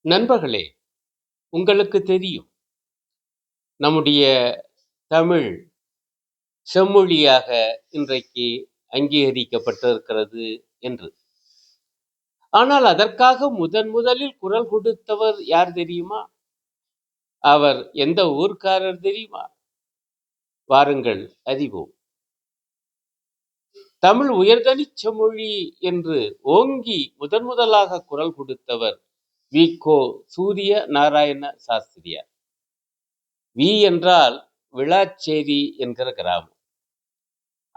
நண்பர்களே, உங்களுக்கு தெரியும் நம்முடைய தமிழ் செம்மொழியாக இன்றைக்கு அங்கீகரிக்கப்பட்டிருக்கிறது என்று. ஆனால் அதற்காக முதலில் குரல் கொடுத்தவர் யார் தெரியுமா? அவர் எந்த ஊர்க்காரர் தெரியுமா? வாருங்கள் அறிவோம். தமிழ் உயர்தனிச் செம்மொழி என்று ஓங்கி முதலாக குரல் கொடுத்தவர் வி.கோ. சூரிய நாராயண சாஸ்திரியார். வி என்றால் விளாச்சேரி என்கிற கிராமம்.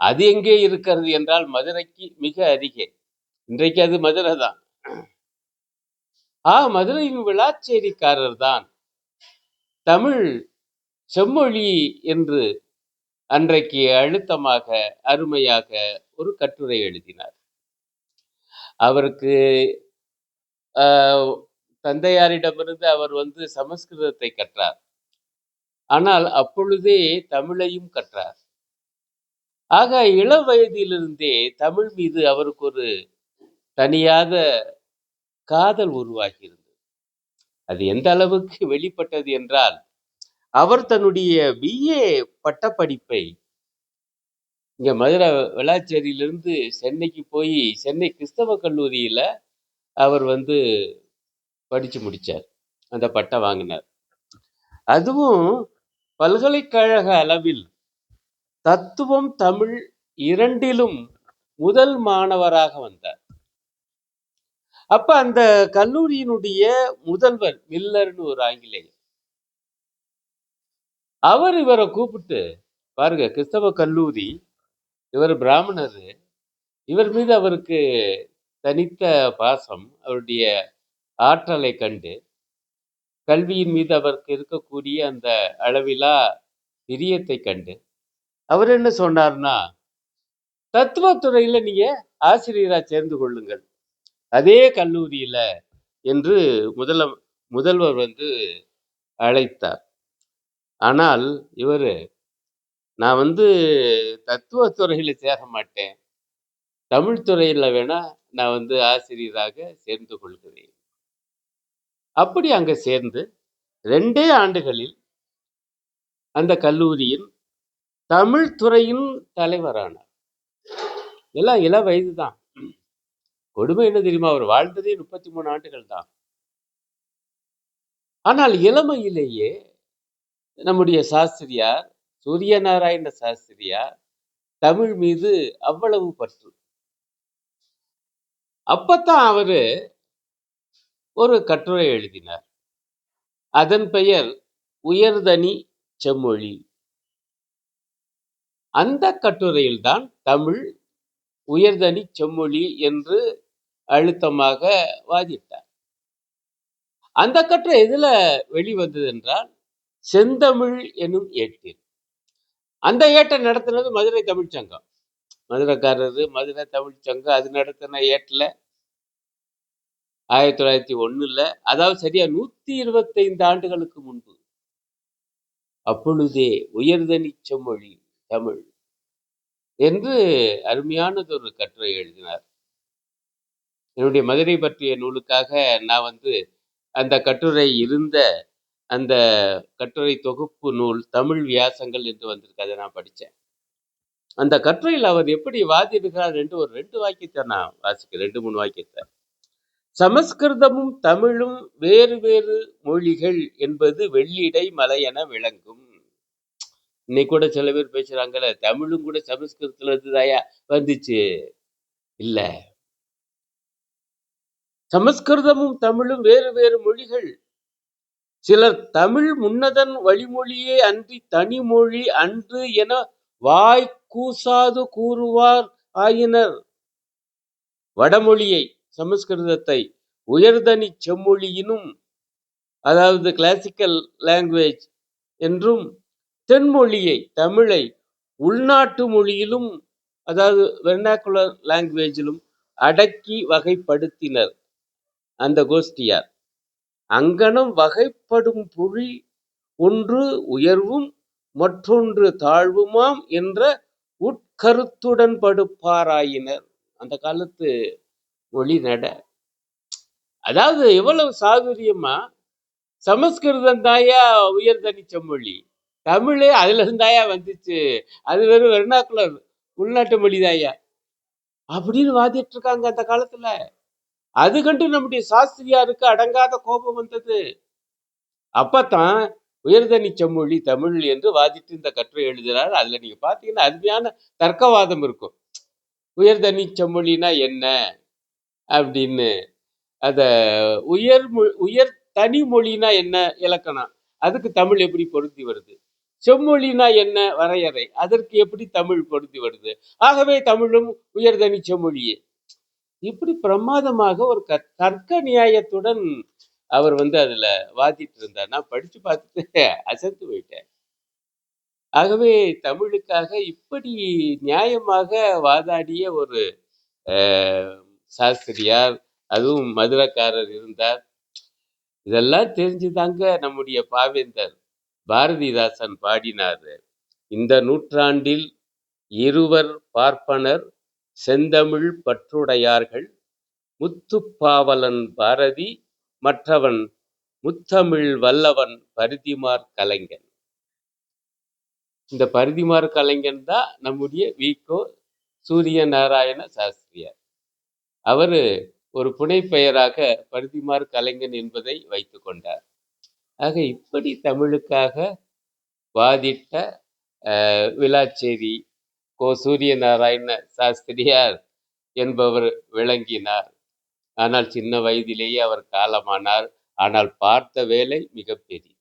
அது எங்கே இருக்கிறது என்றால் மதுரைக்கு மிக அருகே. இன்றைக்கு அது மதுரை தான். மதுரையின் விளாச்சேரிக்காரர் தான் தமிழ் செம்மொழி என்று அன்றைக்கு அழுத்தமாக அருமையாக ஒரு கட்டுரை எழுதினார். அவருக்கு தந்தையாரிடமிருந்து அவர் சமஸ்கிருதத்தை கற்றார். ஆனால் அப்பொழுதே தமிழையும் கற்றார். ஆக இள வயதிலிருந்தே தமிழ் மீது அவருக்கு ஒரு தனியாத காதல் உருவாகி இருந்தது. அது எந்த அளவுக்கு வெளிப்பட்டது என்றால், அவர் தன்னுடைய BA பட்டப்படிப்பை இங்க மதுரை வெளாச்சேரியிலிருந்து சென்னைக்கு போய் சென்னை கிறிஸ்தவ கல்லூரியில அவர் படிச்சு முடிச்சார். அந்த பட்டம் வாங்கினார். அதுவும் பல்கலைக்கழக அளவில் தத்துவம் தமிழ் இரண்டிலும் முதல் மாணவராக வந்தார். அப்ப அந்த கல்லூரியினுடைய முதல்வர் மில்லர்னு ஒரு ஆங்கிலேயர், அவர் இவரை கூப்பிட்டு, பாருங்க கிறிஸ்தவ கல்லூரி, இவர் பிராமணர், இவர் மீது அவருக்கு தனித்த பாசம், அவருடைய ஆற்றலை கண்டு, கல்வியின் மீது அவருக்கு இருக்கக்கூடிய அந்த அளவிலா பிரியத்தை கண்டு அவர் என்ன சொன்னார்னா, தத்துவத்துறையில நீங்க ஆசிரியரா சேர்ந்து கொள்ளுங்கள் அதே கல்லூரியில என்று முதல்வர் அழைத்தார். ஆனால் இவரு, நான் தத்துவத்துறையில சேர மாட்டேன், தமிழ் துறையில வேணா நான் ஆசிரியராக சேர்ந்து கொள்கிறேன். அப்படி அங்க சேர்ந்து 2 ஆண்டுகளில் அந்த கல்லூரியின் தமிழ் துறையின் தலைவரானார். எல்லாம் இள வயதுதான். கொடுமை என்ன தெரியுமா? அவர் வாழ்ந்ததே 33 ஆண்டுகள் தான். ஆனால் இளமையிலேயே நம்முடைய சாஸ்திரியார், சூரிய நாராயண சாஸ்திரியார் தமிழ் மீது அவ்வளவு பற்று. அப்பத்தான் அவரு ஒரு கட்டுரை எழுதினார். அதன் பெயர் உயர்தனி செம்மொழி. அந்த கட்டுரையில் தான் தமிழ் உயர்தனி செம்மொழி என்று அழுத்தமாக வாதிட்டார். அந்த கட்டுரை எதுல வெளிவந்தது என்றால், செந்தமிழ் எனும் ஏட்டில். அந்த ஏட்டை நடத்தினது மதுரை தமிழ்ச்சங்கம். மதுரைக்காரரு, மதுரை தமிழ்ச்சங்கம் அது நடத்தின ஏட்டில் 1901, அதாவது சரியா 125 ஆண்டுகளுக்கு முன்பு, அப்பொழுதே உயர்தனி செம்மொழி தமிழ் என்று அருமையானது ஒரு கட்டுரை எழுதினார். என்னுடைய மதுரை பற்றிய நூலுக்காக நான் அந்த கட்டுரை இருந்த அந்த கட்டுரை தொகுப்பு நூல் தமிழ் வியாசங்கள் என்று வந்திருக்கு, அதை நான் படித்தேன். அந்த கட்டுரையில் அவர் எப்படி வாதிடுகிறார் என்று ஒரு 2 வாக்கியத்தை நான் வாசிக்கிறேன், 2-3 வாக்கியத்தை. சமஸ்கிருதமும் தமிழும் வேறு வேறு மொழிகள் என்பது வெள்ளிடை மலையென விளங்கும். இன்னைக்கு கூட சில பேர் பேசுறாங்கல்ல, தமிழும் கூட சமஸ்கிருதத்துல இருந்துதாயா வந்துச்சு. இல்ல, சமஸ்கிருதமும் தமிழும் வேறு வேறு மொழிகள். சிலர் தமிழ் முன்னதன் வழிமொழியே அன்றி தனிமொழி அன்று என வாய் கூசாது கூறுவார் ஆயினர். வடமொழியை சமஸ்கிருதத்தை உயர்தனி செம்மொழியினும், அதாவது கிளாசிக்கல் லாங்குவேஜ் என்றும், தென்மொழியை தமிழை உள்நாட்டு மொழியிலும், அதாவது வெர்னாக்குலர் லாங்குவேஜிலும் அடக்கி வகைப்படுத்தினர் அந்த கோஷ்டியார். அங்கனம் வகைப்படும் பொழி ஒன்று உயர்வும் மற்றொன்று தாழ்வுமாம் என்ற உட்கருத்துடன் படுப்பாராயினர். அந்த காலத்து மொழி நட அதாவது எவ்வளவு சாதுரியமா, சமஸ்கிருதம் தாயா உயர்தனி செம்மொழி. தமிழே அதுல இருந்தாயா வந்துச்சு. அது வெறும் வெர்னாக்குலர் உள்நாட்டு மொழிதாய்யா. அப்படின்னு வாதிட்டு இருக்காங்க அந்த காலத்துல. அது கண்டு நம்முடைய சாஸ்திரியாருக்கு அடங்காத கோபம் வந்தது. அப்பத்தான் உயர்தனி செம்மொழி தமிழ் என்று வாதிட்டு இந்த கட்டுரை எழுதுகிறார். அதுல நீங்க பாத்தீங்கன்னா அருமையான தர்க்கவாதம் இருக்கும். உயர்தனி செம்மொழினா என்ன அப்படின்னு. அத உயர் தனி மொழினா என்ன இலக்கணம், அதுக்கு தமிழ் எப்படி பொருந்தி வருது. செம்மொழினா என்ன வரையறை, அதற்கு எப்படி தமிழ் பொருந்தி வருது. ஆகவே தமிழும் உயர்தனி செம்மொழியே. இப்படி பிரமாதமாக ஒரு தர்க்க நியாயத்துடன் அவர் அதுல வாதிட்டு இருந்தார். நான் படிச்சு பார்த்துட்டு அசந்து போயிட்டேன். ஆகவே தமிழுக்காக இப்படி நியாயமாக வாதாடிய ஒரு சாஸ்திரியார், அதுவும் மதுரக்காரர் இருந்தார். இதெல்லாம் தெரிஞ்சுதாங்க நம்முடைய பாவேந்தர் பாரதிதாசன் பாடினார். இந்த நூற்றாண்டில் இருவர் பார்ப்பனர் செந்தமிழ் பற்றுடையார்கள், முத்துப்பாவலன் பாரதி, மற்றவன் முத்தமிழ் வல்லவன் பரிதிமாற் கலைஞன். இந்த பரிதிமாற் கலைஞன் தான் நம்முடைய வி.கோ. சூரிய நாராயண சாஸ்திரியார். அவரு ஒரு புனைப்பெயராக பரிதிமாற் கலைஞன் என்பதை வைத்துக் கொண்டார். ஆக இப்படி தமிழுக்காக வாதிட்ட விளாச்சேரி கோ. சூரிய நாராயண சாஸ்திரியார் என்பவர் விளங்கினார். ஆனால் சின்ன வயதிலேயே அவர் காலமானார். ஆனால் பார்த்த வேலை மிகப்பெரிய